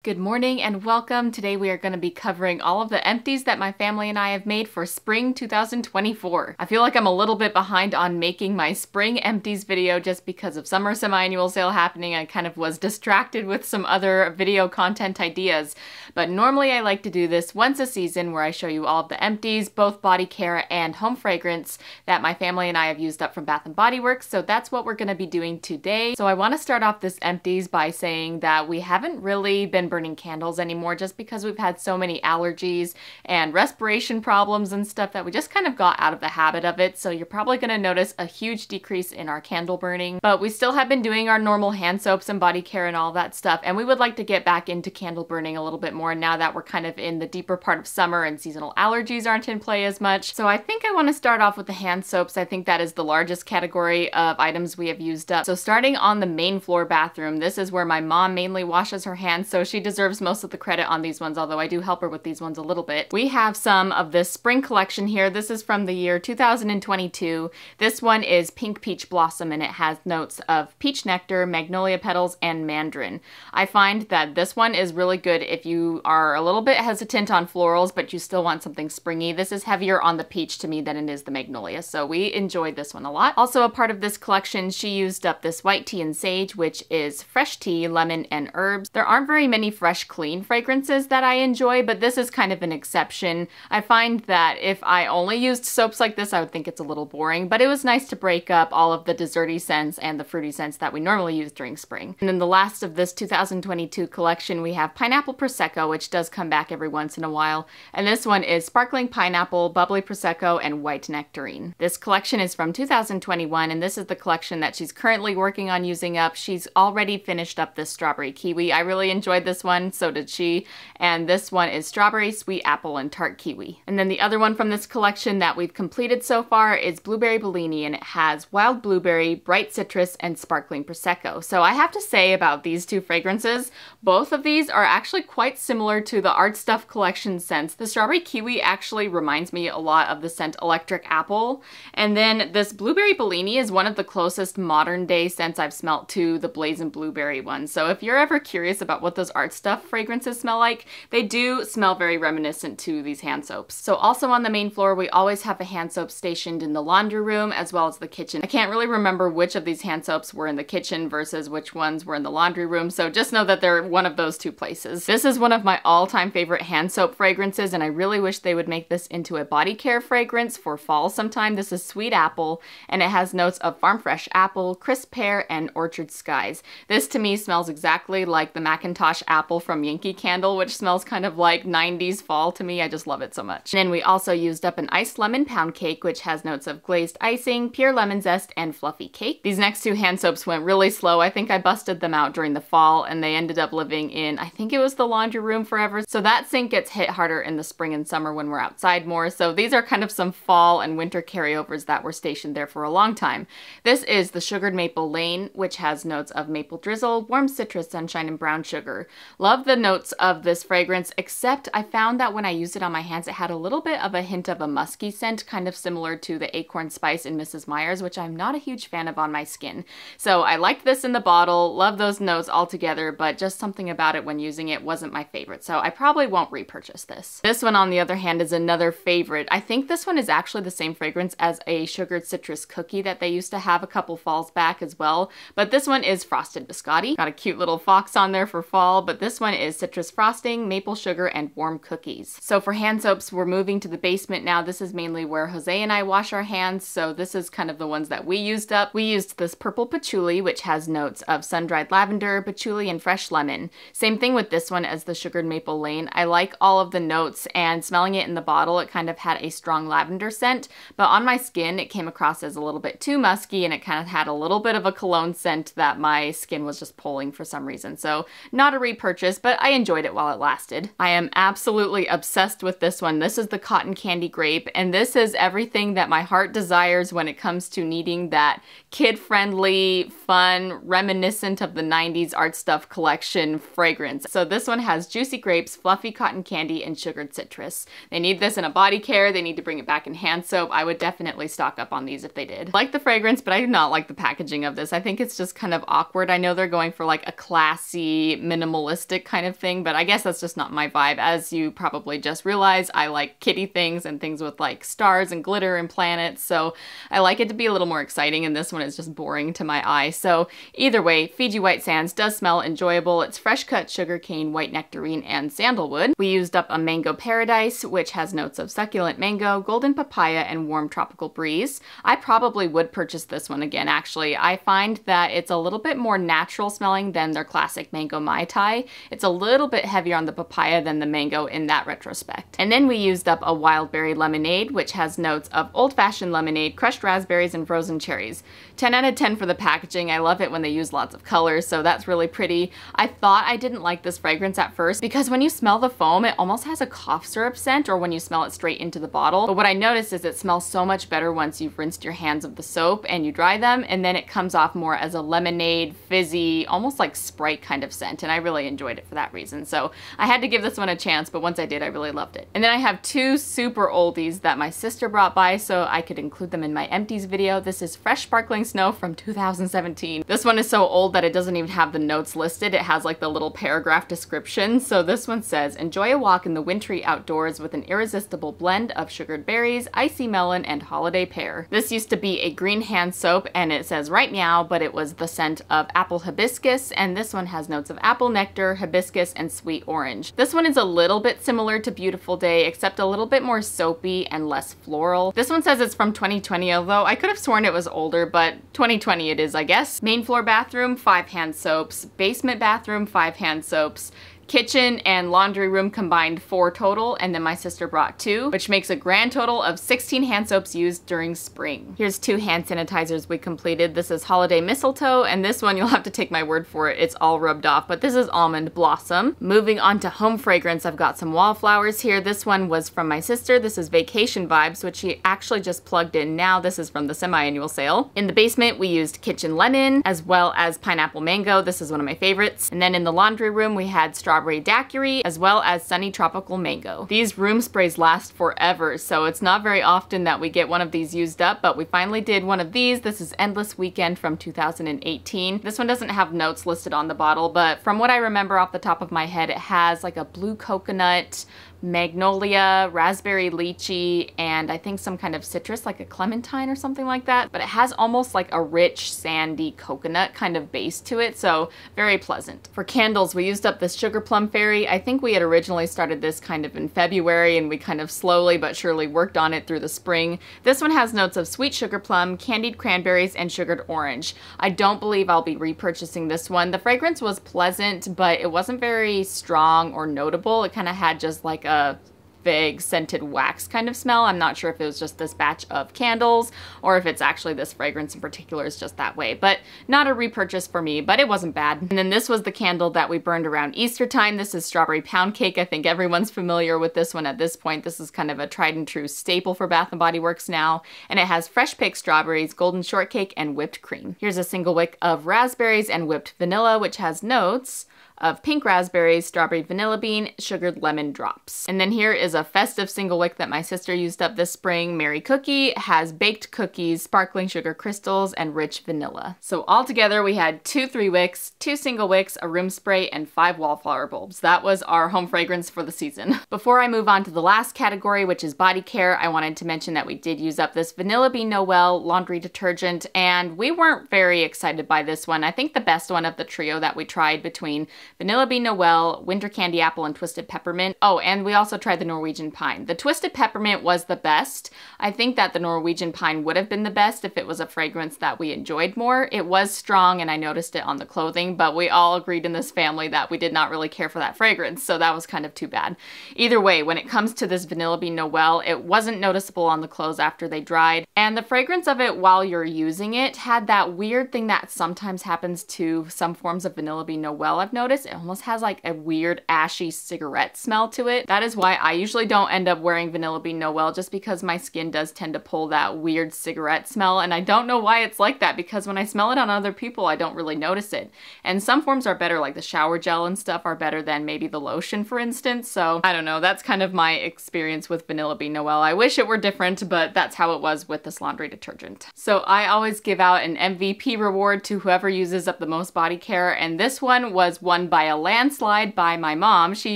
Good morning and welcome. Today we are going to be covering all of the empties that my family and I have made for spring 2024. I feel like I'm a little bit behind on making my spring empties video just because of summer semi-annual sale happening. I kind of was distracted with some other video content ideas, but normally I like to do this once a season where I show you all of the empties, both body care and home fragrance that my family and I have used up from Bath & Body Works, so that's what we're going to be doing today. So I want to start off this empties by saying that we haven't really been burning candles anymore just because we've had so many allergies and respiration problems and stuff that we just kind of got out of the habit of it. So you're probably going to notice a huge decrease in our candle burning, but we still have been doing our normal hand soaps and body care and all that stuff. And we would like to get back into candle burning a little bit more now that we're kind of in the deeper part of summer and seasonal allergies aren't in play as much. So I think I want to start off with the hand soaps. I think that is the largest category of items we have used up. So starting on the main floor bathroom, this is where my mom mainly washes her hands, so she deserves most of the credit on these ones, although I do help her with these ones a little bit. We have some of this spring collection here. This is from the year 2022. This one is Pink Peach Blossom, and it has notes of peach nectar, magnolia petals, and mandarin. I find that this one is really good if you are a little bit hesitant on florals, but you still want something springy. This is heavier on the peach to me than it is the magnolia, so we enjoyed this one a lot. Also a part of this collection, she used up this white tea and sage, which is fresh tea, lemon, and herbs. There aren't very many fresh, clean fragrances that I enjoy, but this is kind of an exception. I find that if I only used soaps like this, I would think it's a little boring, but it was nice to break up all of the desserty scents and the fruity scents that we normally use during spring. And then the last of this 2022 collection, we have Pineapple Prosecco, which does come back every once in a while. And this one is Sparkling Pineapple, Bubbly Prosecco, and White Nectarine. This collection is from 2021, and this is the collection that she's currently working on using up. She's already finished up this Strawberry Kiwi. I really enjoyed this one, so did she. And this one is Strawberry, Sweet Apple, and Tart Kiwi. And then the other one from this collection that we've completed so far is Blueberry Bellini, and it has Wild Blueberry, Bright Citrus, and Sparkling Prosecco. So I have to say about these two fragrances, both of these are actually quite similar to the Art Stuff collection scents. The Strawberry Kiwi actually reminds me a lot of the scent Electric Apple. And then this Blueberry Bellini is one of the closest modern day scents I've smelt to the Blazing Blueberry one. So if you're ever curious about what those Art Stuff fragrances smell like, they do smell very reminiscent to these hand soaps. So also on the main floor, we always have a hand soap stationed in the laundry room as well as the kitchen. I can't really remember which of these hand soaps were in the kitchen versus which ones were in the laundry room, so just know that they're one of those two places. This is one of my all-time favorite hand soap fragrances, and I really wish they would make this into a body care fragrance for fall sometime. This is Sweet Apple, and it has notes of farm fresh apple, crisp pear, and orchard skies. This to me smells exactly like the Macintosh apple from Yankee Candle, which smells kind of like 90s fall to me. I just love it so much. And then we also used up an iced lemon pound cake, which has notes of glazed icing, pure lemon zest, and fluffy cake. These next two hand soaps went really slow. I think I busted them out during the fall, and they ended up living in, I think it was the laundry room forever. So that scent gets hit harder in the spring and summer when we're outside more. So these are kind of some fall and winter carryovers that were stationed there for a long time. This is the Sugared Maple Lane, which has notes of maple drizzle, warm citrus, sunshine, and brown sugar. Love the notes of this fragrance, except I found that when I used it on my hands, it had a little bit of a hint of a musky scent, kind of similar to the Acorn Spice in Mrs. Meyer's, which I'm not a huge fan of on my skin. So I liked this in the bottle, love those notes altogether, but just something about it when using it wasn't my favorite, so I probably won't repurchase this. This one, on the other hand, is another favorite. I think this one is actually the same fragrance as a sugared citrus cookie that they used to have a couple falls back as well, but this one is Frosted Biscotti. Got a cute little fox on there for fall, but this one is citrus frosting, maple sugar, and warm cookies. So for hand soaps, we're moving to the basement now. This is mainly where Jose and I wash our hands, so this is kind of the ones that we used up. We used this Purple Patchouli, which has notes of sun-dried lavender, patchouli, and fresh lemon. Same thing with this one as the Sugared Maple Lane. I like all of the notes, and smelling it in the bottle, it kind of had a strong lavender scent, but on my skin, it came across as a little bit too musky, and it kind of had a little bit of a cologne scent that my skin was just pulling for some reason. So not a repurchase, but I enjoyed it while it lasted. I am absolutely obsessed with this one. This is the Cotton Candy Grape, and this is everything that my heart desires when it comes to needing that kid-friendly, fun, reminiscent of the 90s Art Stuff collection fragrance. So this one has juicy grapes, fluffy cotton candy, and sugared citrus. They need this in a body care. They need to bring it back in hand soap. I would definitely stock up on these if they did. I like the fragrance, but I do not like the packaging of this. I think it's just kind of awkward. I know they're going for like a classy, minimalist realistic kind of thing, but I guess that's just not my vibe. As you probably just realized, I like kitty things and things with like stars and glitter and planets, so I like it to be a little more exciting, and this one is just boring to my eye. So either way, Fiji White Sands does smell enjoyable. It's fresh cut sugarcane, white nectarine, and sandalwood. We used up a Mango Paradise, which has notes of succulent mango, golden papaya, and warm tropical breeze. I probably would purchase this one again, actually. I find that it's a little bit more natural smelling than their classic mango Mai Tai. It's a little bit heavier on the papaya than the mango in that retrospect. And then we used up a wild berry lemonade, which has notes of old-fashioned lemonade, crushed raspberries, and frozen cherries. 10 out of 10 for the packaging. I love it when they use lots of colors, so that's really pretty. I thought I didn't like this fragrance at first because when you smell the foam, it almost has a cough syrup scent, or when you smell it straight into the bottle. But what I noticed is it smells so much better once you've rinsed your hands of the soap and you dry them, and then it comes off more as a lemonade, fizzy, almost like Sprite kind of scent, and I really enjoyed it for that reason. So I had to give this one a chance, but once I did, I really loved it. And then I have two super oldies that my sister brought by so I could include them in my empties video. This is Fresh Sparkling Snow from 2017. This one is so old that it doesn't even have the notes listed. It has like the little paragraph description. So this one says, enjoy a walk in the wintry outdoors with an irresistible blend of sugared berries, icy melon, and holiday pear. This used to be a green hand soap, and it says right meow, but it was the scent of apple hibiscus, and this one has notes of apple nectar, hibiscus, and sweet orange. This one is a little bit similar to Beautiful Day, except a little bit more soapy and less floral. This one says it's from 2020, although I could have sworn it was older, but 2020 it is, I guess. Main floor bathroom, 5 hand soaps. Basement bathroom, 5 hand soaps. Kitchen and laundry room combined 4 total, and then my sister brought 2, which makes a grand total of 16 hand soaps used during spring. Here's 2 hand sanitizers we completed. This is Holiday Mistletoe, and this one you'll have to take my word for it. It's all rubbed off, but this is Almond Blossom. Moving on to home fragrance, I've got some wallflowers here. This one was from my sister. This is Vacation Vibes, which she actually just plugged in now. This is from the semi-annual sale. In the basement, we used Kitchen Lemon, as well as Pineapple Mango. This is one of my favorites. And then in the laundry room, we had Strawberry Daiquiri, as well as Sunny Tropical Mango. These room sprays last forever, so it's not very often that we get one of these used up, but we finally did one of these. This is Endless Weekend from 2018. This one doesn't have notes listed on the bottle, but from what I remember off the top of my head, it has like a blue coconut, magnolia, raspberry lychee, and I think some kind of citrus like a clementine or something like that, but it has almost like a rich sandy coconut kind of base to it, so very pleasant. For candles, we used up this Sugar Plum Fairy. I think we had originally started this kind of in February, and we kind of slowly but surely worked on it through the spring. This one has notes of sweet sugar plum, candied cranberries, and sugared orange. I don't believe I'll be repurchasing this one. The fragrance was pleasant, but it wasn't very strong or notable. It kind of had just like a vague scented wax kind of smell. I'm not sure if it was just this batch of candles or if it's actually this fragrance in particular is just that way, but not a repurchase for me, but it wasn't bad. And then this was the candle that we burned around Easter time. This is Strawberry Pound Cake. I think everyone's familiar with this one at this point. This is kind of a tried and true staple for Bath & Body Works now, and it has fresh baked strawberries, golden shortcake, and whipped cream. Here's a single wick of raspberries and whipped vanilla, which has notes of pink raspberries, strawberry vanilla bean, sugared lemon drops. And then here is a festive single wick that my sister used up this spring. Merry Cookie has baked cookies, sparkling sugar crystals, and rich vanilla. So altogether we had 2 3 wicks, 2 single wicks, a room spray, and 5 wallflower bulbs. That was our home fragrance for the season. Before I move on to the last category, which is body care, I wanted to mention that we did use up this Vanilla Bean Noel laundry detergent, and we weren't very excited by this one. I think the best one of the trio that we tried between Vanilla Bean Noel, Winter Candy Apple, and Twisted Peppermint. Oh, and we also tried the Norwegian Pine. The Twisted Peppermint was the best. I think that the Norwegian Pine would have been the best if it was a fragrance that we enjoyed more. It was strong and I noticed it on the clothing, but we all agreed in this family that we did not really care for that fragrance, so that was kind of too bad. Either way, when it comes to this Vanilla Bean Noel, it wasn't noticeable on the clothes after they dried, and the fragrance of it while you're using it had that weird thing that sometimes happens to some forms of Vanilla Bean Noel I've noticed. It almost has like a weird ashy cigarette smell to it. That is why I usually don't end up wearing Vanilla Bean Noel, just because my skin does tend to pull that weird cigarette smell, and I don't know why it's like that, because when I smell it on other people I don't really notice it. And some forms are better, like the shower gel and stuff are better than maybe the lotion, for instance, so I don't know, that's kind of my experience with Vanilla Bean Noel. I wish it were different, but that's how it was with this laundry detergent. So I always give out an MVP reward to whoever uses up the most body care, and this one was won by a landslide by my mom. She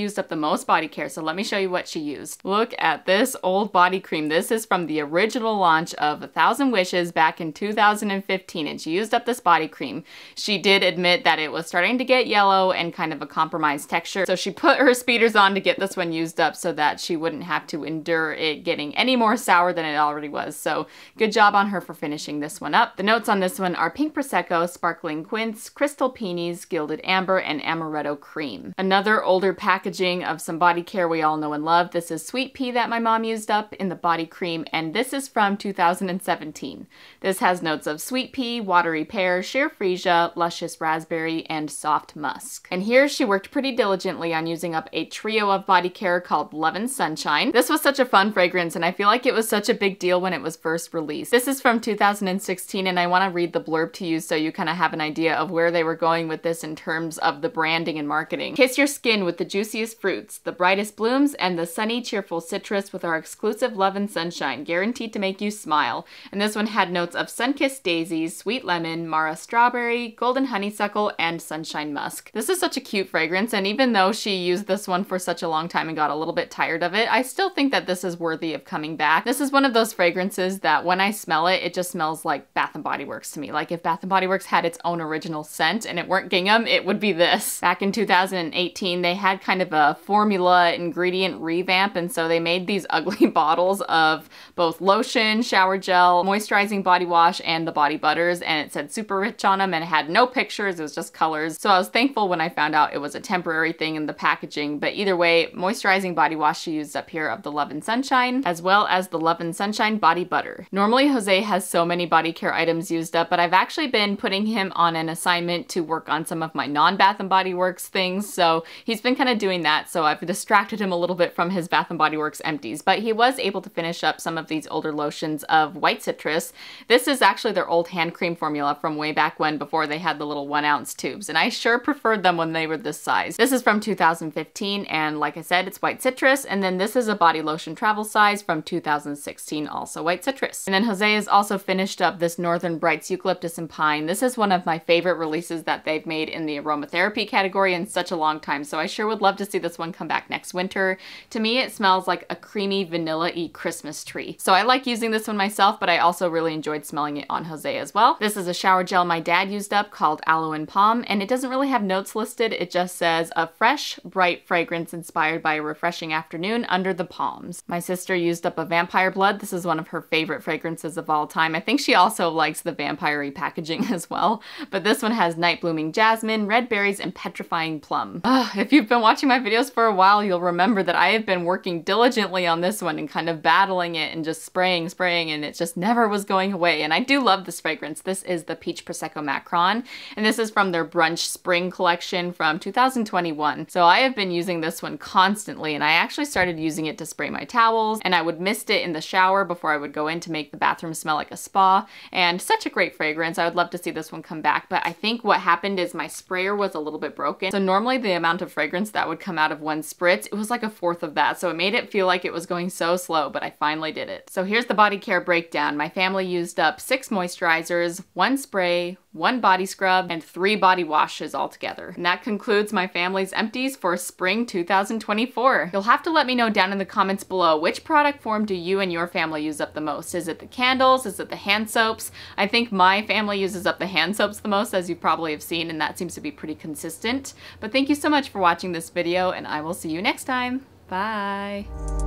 used up the most body care, so let me show you what she used. Look at this old body cream. This is from the original launch of 1,000 Wishes back in 2015, and she used up this body cream. She did admit that it was starting to get yellow and kind of a compromised texture, so she put her speeders on to get this one used up so that she wouldn't have to endure it getting any more sour than it already was. So good job on her for finishing this one up. The notes on this one are pink prosecco, sparkling quince, crystal peonies, gilded amber, and amaretto cream. Another older packaging of some body care we all know and love. This is sweet pea that my mom used up in the body cream, and this is from 2017. This has notes of sweet pea, watery pear, sheer freesia, luscious raspberry, and soft musk. And here she worked pretty diligently on using up a trio of body care called Love and Sunshine. This was such a fun fragrance, and I feel like it was such a big deal when it was first released. This is from 2016, and I want to read the blurb to you so you kind of have an idea of where they were going with this in terms of the branding and marketing. Kiss your skin with the juiciest fruits, the brightest blooms, and the sunny, cheerful citrus with our exclusive Love and Sunshine, guaranteed to make you smile. And this one had notes of sun-kissed daisies, sweet lemon, Mara strawberry, golden honeysuckle, and sunshine musk. This is such a cute fragrance, and even though she used this one for such a long time and got a little bit tired of it, I still think that this is worthy of coming back. This is one of those fragrances that when I smell it, it just smells like Bath & Body Works to me. Like if Bath & Body Works had its own original scent and it weren't gingham, it would be this. Back in 2018, they had kind of a formula ingredient revamp, and so they made these ugly bottles of both lotion, shower gel, moisturizing body wash, and the body butters, and it said super rich on them, and it had no pictures, it was just colors. So I was thankful when I found out it was a temporary thing in the packaging, but either way, moisturizing body wash she used up here of the Love and Sunshine, as well as the Love and Sunshine body butter. Normally Jose has so many body care items used up, but I've actually been putting him on an assignment to work on some of my non-Bath & Body Works things, so he's been kind of doing that, so I've distracted him a little bit from his Bath & Body Works empties, but he was able to finish up some of these older lotions of white citrus. This is actually their old hand cream formula from way back when, before they had the little 1-ounce tubes, and I sure preferred them when they were this size. This is from 2015, and like I said, it's white citrus, and then this is a body lotion travel size from 2016, also white citrus. And then Jose has also finished up this Northern Brights Eucalyptus and Pine. This is one of my favorite releases that they've made in the aromatherapy category in such a long time, so I sure would love to see this one come back next winter. To me, it smells like a creamy vanilla-y Christmas tree. So I like using this one myself, but I also really enjoyed smelling it on Jose as well. This is a shower gel my dad used up called Aloe and Palm, and it doesn't really have notes listed. It just says a fresh, bright fragrance inspired by a refreshing afternoon under the palms. My sister used up a Vampire Blood. This is one of her favorite fragrances of all time. I think she also likes the vampire-y packaging as well, but this one has Night Blooming Jasmine, Red Berries, and Petrifying Plum. If you've been watching my videos for a while, you'll remember that I have been working diligently on this one and kind of battling it and just spraying, and it just never was going away, and I do love this fragrance. This is the Peach Prosecco Macron, and this is from their Brunch Spring collection from 2021. So I have been using this one constantly, and I actually started using it to spray my towels, and I would mist it in the shower before I would go in to make the bathroom smell like a spa, and such a great fragrance. I would love to see this one come back, but I think what happened is my sprayer was a little bit broken. So normally the amount of fragrance that would come out of one spritz, it was like a fourth of that, so it made it feel like it was going so slow, but I finally did it. So here's the body care breakdown. My family used up 6 moisturizers, 1 spray, 1 body scrub, and 3 body washes altogether. And that concludes my family's empties for spring 2024. You'll have to let me know down in the comments below, which product form do you and your family use up the most? Is it the candles? Is it the hand soaps? I think my family uses up the hand soaps the most, as you probably have seen, and that seems to be pretty consistent. But thank you so much for watching this video, and I will see you next time. Bye!